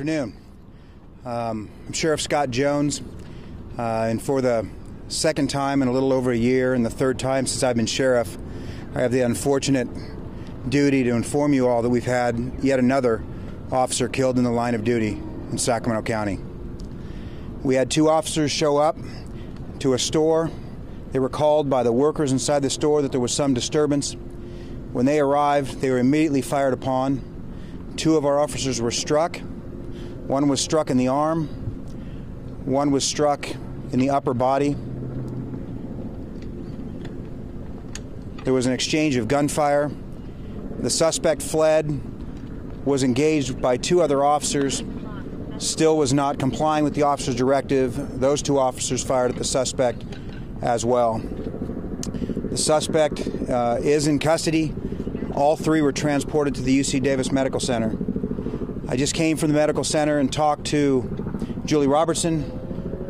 Afternoon. I'm Sheriff Scott Jones, and for the second time in a little over a year and the third time since I've been sheriff, I have the unfortunate duty to inform you all that we've had yet another officer killed in the line of duty in Sacramento County. We had two officers show up to a store. They were called by the workers inside the store that there was some disturbance. When they arrived, they were immediately fired upon. Two of our officers were struck. One was struck in the arm. One was struck in the upper body. There was an exchange of gunfire. The suspect fled, was engaged by two other officers, still was not complying with the officer's directive. Those two officers fired at the suspect as well. The suspect is in custody. All three were transported to the UC Davis Medical Center. I just came from the medical center and talked to Julie Robertson,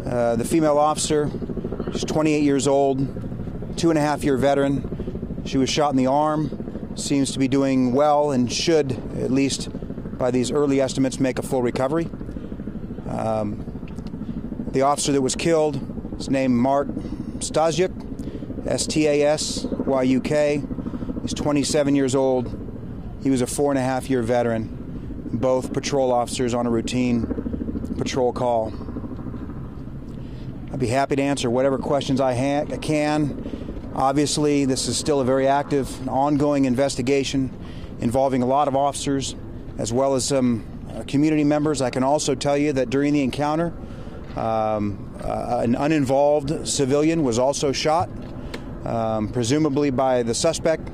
the female officer. She's 28 years old, 2.5-year veteran. She was shot in the arm, seems to be doing well and should, at least by these early estimates, make a full recovery. The officer that was killed is named Mark Stasyuk, S-T-A-S-Y-U-K. He's 27 years old. He was a 4.5-year veteran. Both patrol officers on a routine patrol call. I'd be happy to answer whatever questions I can. Obviously, this is still a very active, ongoing investigation involving a lot of officers as well as some community members. I can also tell you that during the encounter, an uninvolved civilian was also shot, presumably by the suspect.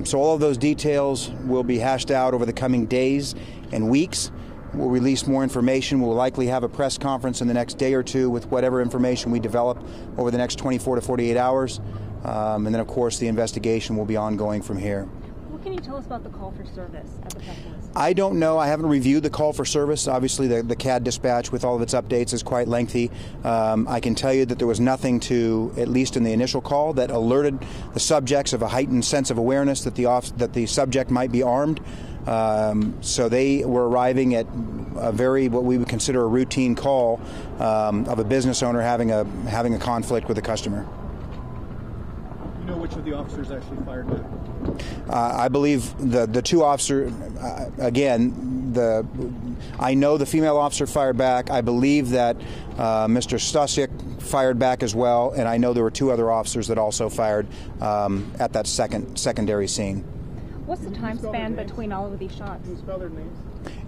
So all of those details will be hashed out over the coming days and weeks. We'll release more information. We'll likely have a press conference in the next day or two with whatever information we develop over the next 24 to 48 hours. And then, of course, the investigation will be ongoing from here. What can you tell us about the call for service at the Pep Boys? I don't know. I haven't reviewed the call for service. Obviously, the CAD dispatch with all of its updates is quite lengthy. I can tell you that there was nothing to, at least in the initial call, that alerted the subjects of a heightened sense of awareness that the subject might be armed. So they were arriving at a very, what we would consider a routine call of a business owner having a conflict with a customer. You know which of the officers actually fired back? I believe the two officers, I know the female officer fired back. I believe that Mr. Stasyuk fired back as well, and I know there were two other officers that also fired at that secondary scene. What's the time span between all of these shots? Can you spell their names?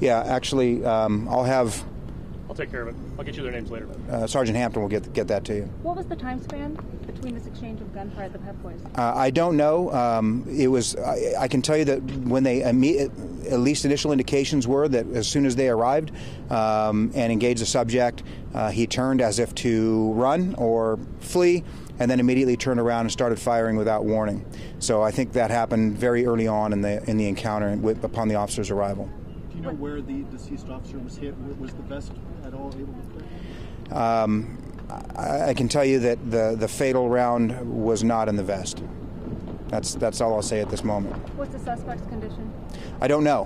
Yeah, actually, I'll take care of it. I'll get you their names later. Sergeant Hampton will get that to you. What was the time span between this exchange of gunfire at the Pep Boys? I don't know. It was. I can tell you that when they at least initial indications were that as soon as they arrived and engaged the subject, he turned as if to run or flee, and then immediately turned around and started firing without warning. So I think that happened very early on in the encounter upon the officer's arrival. Do you know where the deceased officer was hit? Was the vest at all able to fit? I can tell you that the fatal round was not in the vest. That's all I'll say at this moment. What's the suspect's condition? I don't know.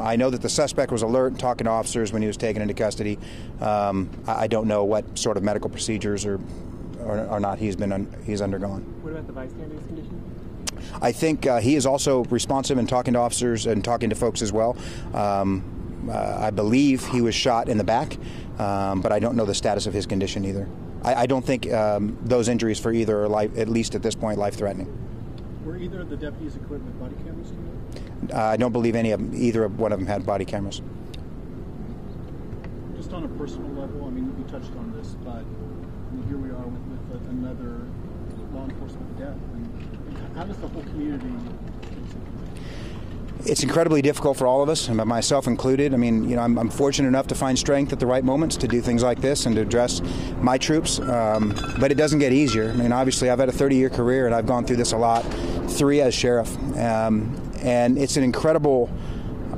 I know that the suspect was alert and talking to officers when he was taken into custody. I don't know what sort of medical procedures or not he's undergone. What about the bystander's condition? I think he is also responsive in talking to officers and talking to folks as well. I believe he was shot in the back, but I don't know the status of his condition either. I don't think those injuries for either are, at least at this point, life-threatening. Were either of the deputies equipped with body cameras? I don't believe either one of them had body cameras. Just on a personal level, I mean, we touched on this, but here we are with another law enforcement death. And how does the whole community? It's incredibly difficult for all of us, and myself included. I mean, I'm fortunate enough to find strength at the right moments to do things like this and to address my troops, but it doesn't get easier. I mean, obviously, I've had a 30-year career, and I've gone through this a lot, 3 as sheriff, and it's an incredible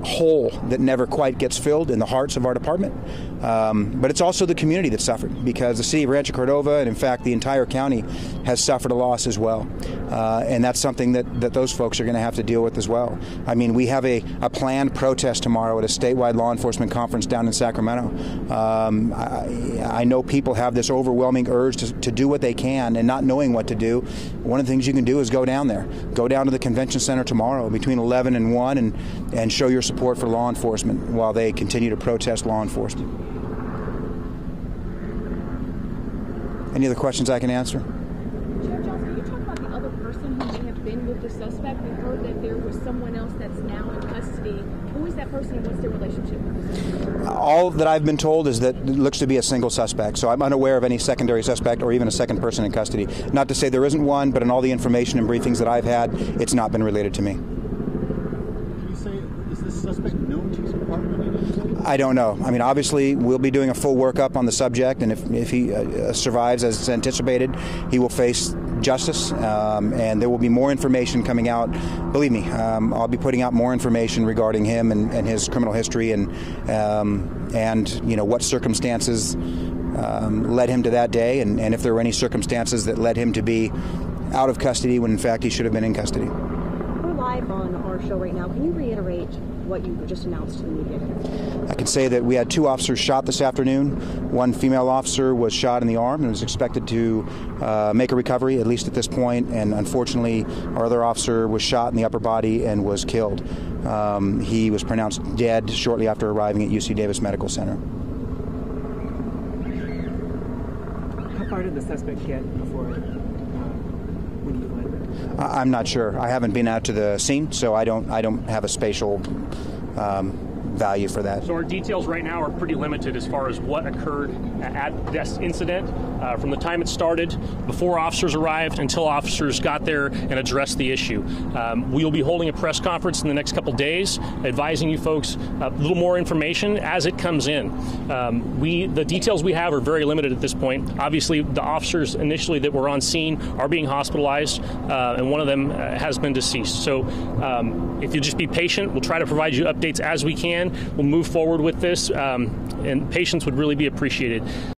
hole that never quite gets filled in the hearts of our department. But it's also the community that suffered, because the city of Rancho Cordova, and in fact the entire county, has suffered a loss as well. And that's something that those folks are going to have to deal with as well. I mean, we have a planned protest tomorrow at a statewide law enforcement conference down in Sacramento. I know people have this overwhelming urge to do what they can, and not knowing what to do. One of the things you can do is go down there. Go down to the convention center tomorrow between 11 and 1 and show your support for law enforcement while they continue to protest law enforcement. Any other questions I can answer? Sheriff Johnson, can you talk about the other person who may have been with the suspect? We heard that there was someone else that's now in custody. Who is that person and what's their relationship with the suspect? All that I've been told is that it looks to be a single suspect, so I'm unaware of any secondary suspect or even a second person in custody. Not to say there isn't one, but in all the information and briefings that I've had, it's not been related to me. Can you say, is this suspect known to his department? I don't know. I mean, obviously, we'll be doing a full workup on the subject, and if he survives as anticipated, he will face justice, and there will be more information coming out. Believe me, I'll be putting out more information regarding him and his criminal history and what circumstances led him to that day, and if there were any circumstances that led him to be out of custody when in fact he should have been in custody. We're live on our show right now. Can you reiterate what you just announced to the media? I can say that we had 2 officers shot this afternoon. One female officer was shot in the arm and is expected to make a recovery, at least at this point. And unfortunately, our other officer was shot in the upper body and was killed. He was pronounced dead shortly after arriving at UC Davis Medical Center. How far did the suspect get before when you find him? I'm not sure. I haven't been out to the scene, so I don't have a spatial value for that. So our details right now are pretty limited as far as what occurred at this incident, from the time it started, before officers arrived, until officers got there and addressed the issue. We will be holding a press conference in the next couple days, advising you folks a little more information as it comes in. The details we have are very limited at this point. Obviously, the officers initially that were on scene are being hospitalized, and one of them has been deceased. So if you'll just be patient, we'll try to provide you updates as we can. We'll move forward with this, and patience would really be appreciated.